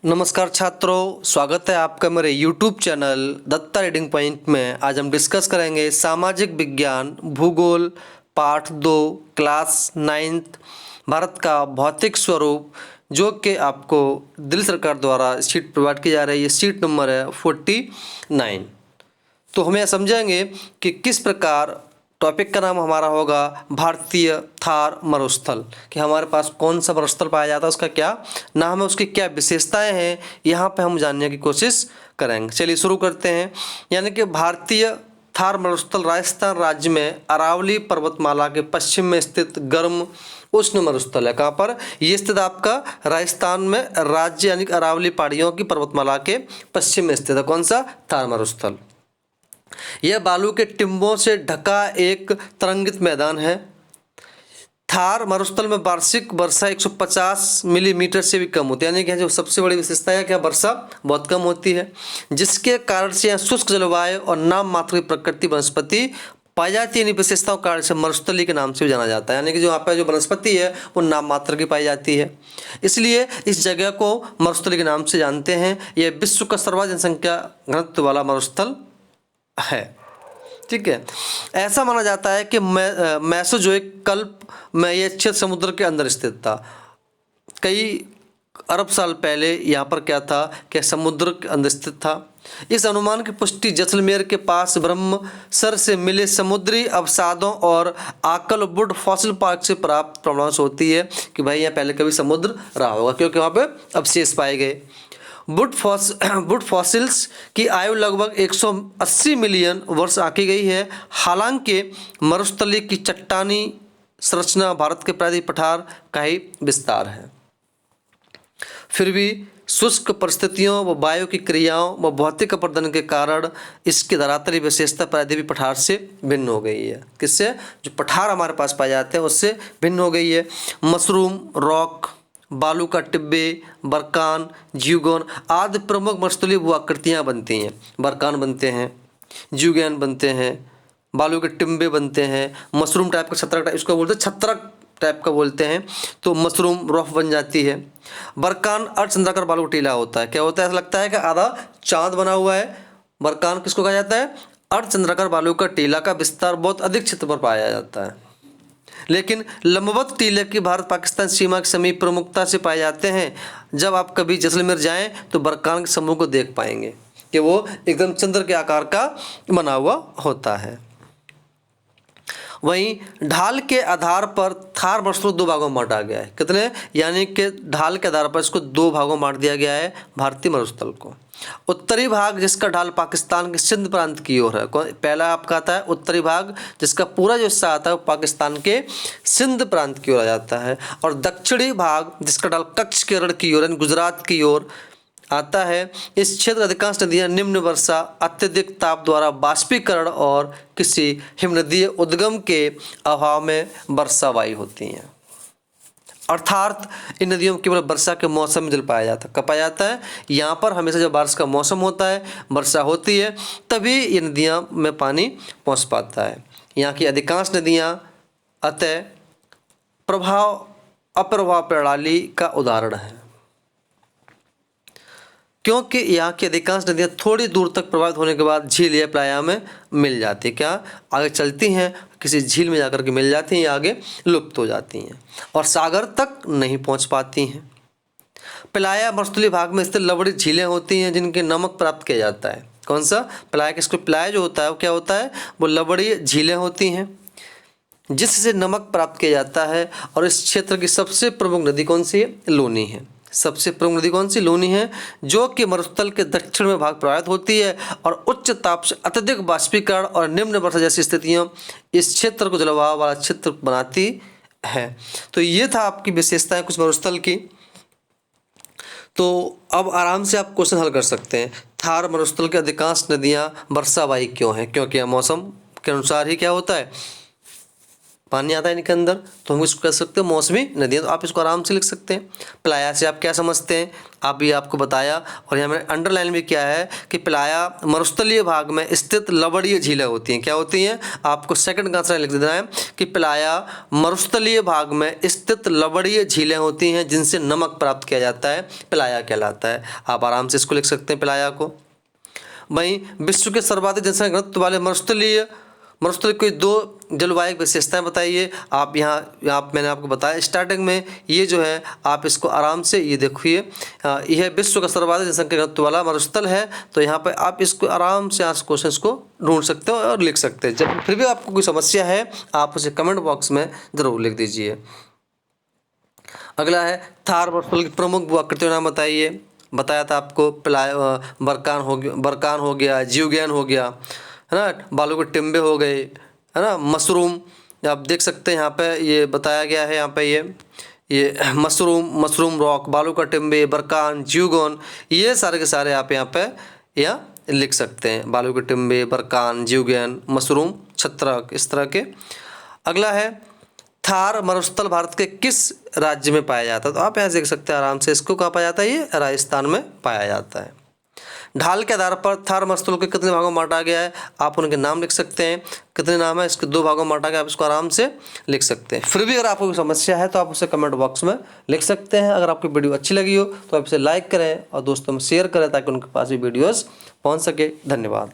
नमस्कार छात्रों, स्वागत है आपका मेरे YouTube channel Datta reading point में। आज हम डिस्कस करेंगे सामाजिक विज्ञान भूगोल पाठ 2 क्लास 9th भारत का भौतिक स्वरूप, जो कि आपको दिल्ली सरकार द्वारा शीट प्रोवाइड की जा रही है। शीट नंबर है 49। तो हम यह समझेंगे कि किस प्रकार टॉपिक का नाम हमारा होगा भारतीय थार मरुस्थल, कि हमारे पास कौन सा मरुस्थल पाया जाता है, उसका क्या नाम है, उसकी क्या विशेषताएं हैं, यहाँ पे हम जानने की कोशिश करेंगे। चलिए शुरू करते हैं। यानी कि भारतीय थार मरुस्थल राजस्थान राज्य में अरावली पर्वतमाला के पश्चिम में स्थित गर्म उष्ण मरुस्थल है। कहाँ पर ये स्थित? आपका राजस्थान में राज्य यानी कि अरावली पहाड़ियों की पर्वतमाला के पश्चिम में स्थित है। कौन सा? थार मरुस्थल। यह बालू के टिंबों से ढका एक तरंगित मैदान है। थार मरुस्थल में वार्षिक वर्षा 150 मिलीमीटर से भी कम होती है। यानी कि जो सबसे बड़ी विशेषता है क्या, वर्षा बहुत कम होती है, जिसके कारण से यहाँ शुष्क जलवायु और नाम मात्र की प्रकृति वनस्पति पाई जाती है। इन विशेषताओं के कारण से मरुस्थली के नाम से भी जाना जाता है। यानी कि जो यहाँ पे जो वनस्पति है वो नाम मात्र की पाई जाती है, इसलिए इस जगह को मरुस्थली के नाम से जानते हैं। यह विश्व का सर्वाधिक जनसंख्या घनत्व वाला मरुस्थल है। ठीक है, ऐसा माना जाता है कि मेसोजोइक कल्प में यह क्षेत्र समुद्र के अंदर स्थित था। कई अरब साल पहले यहाँ पर क्या था कि समुद्र के अंदर स्थित था। इस अनुमान की पुष्टि जैसलमेर के पास ब्रह्मसर से मिले समुद्री अवसादों और आकल वुड फॉसिल पार्क से प्राप्त प्रमाण से होती है कि भाई यहाँ पहले कभी समुद्र रहा होगा, क्योंकि वहाँ पे अवशेष पाए गए। वुड फॉसिल्स की आयु लगभग 180 मिलियन वर्ष आंकी गई है। हालांकि मरुस्थली की चट्टानी संरचना भारत के प्रायद्वीप पठार का ही विस्तार है, फिर भी शुष्क परिस्थितियों व वायु की क्रियाओं व भौतिक अपर्दन के कारण इसकी धरातली विशेषता प्रायद्वीपीय पठार से भिन्न हो गई है। किससे? जो पठार हमारे पास पाए जाते हैं उससे भिन्न हो गई है। मशरूम, रॉक, बालू का टिब्बे, बरकान, ज्यूगोन आदि प्रमुख मरुस्थलीय भू आकृतियाँ बनती हैं। बरकान बनते हैं, ज्यूगैन बनते हैं, बालू के टिब्बे बनते हैं, मशरूम टाइप का छत्रक टाइप, इसको बोलते हैं छत्रक टाइप का बोलते हैं, तो मशरूम रॉफ बन जाती है। बरकान अर्धचंद्राकार बालू का टीला होता है। क्या होता है? ऐसा लगता है कि आधा चाँद बना हुआ है। बरकान किसको कहा जाता है? अर्धचंद्राकार बालू का टीला का विस्तार बहुत अधिक क्षेत्र पर पाया जाता है, लेकिन लंबवत टीले की भारत पाकिस्तान सीमा के समीप प्रमुखता से पाए जाते हैं। जब आप कभी जैसलमेर जाएं तो बरकान के समूह को देख पाएंगे कि वो एकदम चंद्र के आकार का बना हुआ होता है। वहीं ढाल के आधार पर थार मरुस्थल 2 भागों में बांटा गया है। कितने? यानी कि ढाल के आधार पर इसको 2 भागों में बांट दिया गया है भारतीय मरुस्थल को। उत्तरी भाग जिसका ढाल पाकिस्तान के सिंध प्रांत की ओर है। पहला आपका आता है उत्तरी भाग, जिसका पूरा जो हिस्सा आता है वो पाकिस्तान के सिंध प्रांत की ओर आ जाता है, और दक्षिणी भाग जिसका ढाल कच्छ केरल की ओर यानी गुजरात की ओर आता है। इस क्षेत्र अधिकांश नदियां निम्न वर्षा, अत्यधिक ताप द्वारा वाष्पीकरण और किसी हिमनदीय उद्गम के अभाव में वर्षावाही होती हैं। अर्थात इन नदियों में केवल वर्षा के मौसम में जल पाया जाता है। कब पाया जाता है? यहाँ पर हमेशा जब बारिश का मौसम होता है, वर्षा होती है, तभी ये नदियाँ में पानी पहुँच पाता है। यहाँ की अधिकांश नदियाँ अतः प्रभाव अप्रभाव प्रणाली का उदाहरण है, क्योंकि यहाँ की अधिकांश नदियाँ थोड़ी दूर तक प्रभावित होने के बाद झील या प्लाया में मिल जाती है। क्या? आगे चलती हैं, किसी झील में जाकर के मिल जाती हैं या आगे लुप्त हो जाती हैं और सागर तक नहीं पहुँच पाती हैं। प्लाया मरुस्थलीय भाग में स्थित लवणित झीलें होती हैं जिनके नमक प्राप्त किया जाता है। कौन सा? प्लाया। किसको? प्लाया जो होता है वो क्या होता है? वो लवणीय झीलें होती हैं जिससे नमक प्राप्त किया जाता है। और इस क्षेत्र की सबसे प्रमुख नदी कौन सी है? लूनी है। सबसे प्रमुख नदी कौन सी? लूनी है, जो कि मरुस्थल के दक्षिण में भाग प्रभावित होती है और उच्च ताप से अत्यधिक वाष्पीकरण और निम्न वर्षा जैसी स्थितियां इस क्षेत्र को जलवायु वाला क्षेत्र बनाती है। तो ये था आपकी विशेषताएं कुछ मरुस्थल की। तो अब आराम से आप क्वेश्चन हल कर सकते हैं। थार मरुस्थल के अधिकांश नदियाँ वर्षावाही क्यों हैं? क्योंकि यह मौसम के अनुसार ही क्या होता है, पानी आता है इनके अंदर, तो हम इसको कह सकते हैं मौसमी नदियाँ। तो आप इसको आराम से लिख सकते हैं। प्लाया से आप क्या समझते हैं, आप ये आपको बताया, और यहाँ मैंने अंडरलाइन भी किया है कि प्लाया मरुस्थलीय भाग में स्थित लवणीय झीलें होती हैं। क्या होती हैं, आपको सेकंड का आंसर लिख देना है कि प्लाया मरुस्थलीय भाग में स्थित लवणीय झीलें होती हैं जिनसे नमक प्राप्त किया जाता है, प्लाया कहलाता है। आप आराम से इसको लिख सकते हैं प्लाया को। वहीं विश्व के सर्वाधिक जनसंख्या घनत्व वाले मरुस्थलीय की 2 जलवायु विशेषताएं बताइए। आप यहाँ मैंने आपको बताया स्टार्टिंग में, ये जो है आप इसको आराम से ये देखिए, यह विश्व का सर्वाधिक जनसंख्या घनत्व वाला मरुस्थल है। तो यहाँ पर आप इसको आराम से आज क्वेश्चन को ढूंढ सकते हो और लिख सकते हैं। जब फिर भी आपको कोई समस्या है आप उसे कमेंट बॉक्स में ज़रूर लिख दीजिए। अगला है थार मरुस्थल की प्रमुख भू आकृतियों नाम बताइए। बताया था आपको, बरकान हो गया, जीवगैन हो गया, है ना, बालू के टिम्बे हो गए, है ना, मशरूम आप देख सकते हैं यहाँ पे ये बताया गया है। यहाँ पे ये मशरूम रॉक, बालू का टिम्बे, बरकान, जीवगैन, ये सारे के सारे आप यहाँ लिख सकते हैं। बालू के टिम्बे, बरकान, जीवगैन, मशरूम, छत्रक, इस तरह के। अगला है थार मरुस्थल भारत के किस राज्य में पाया जाता है। तो आप यहाँ देख सकते हैं आराम से, इसको कहाँ पाया जाता है, ये राजस्थान में पाया जाता है। ढाल के आधार पर थार मरुस्थल को कितने भागों में बांटा गया है, आप उनके नाम लिख सकते हैं। कितने नाम है, इसके 2 भागों में बांटा गया, आप इसको आराम से लिख सकते हैं। फिर भी अगर आपको कोई समस्या है तो आप उसे कमेंट बॉक्स में लिख सकते हैं। अगर आपकी वीडियो अच्छी लगी हो तो आप इसे लाइक करें और दोस्तों में शेयर करें ताकि उनके पास भी वीडियोज़ पहुँच सके। धन्यवाद।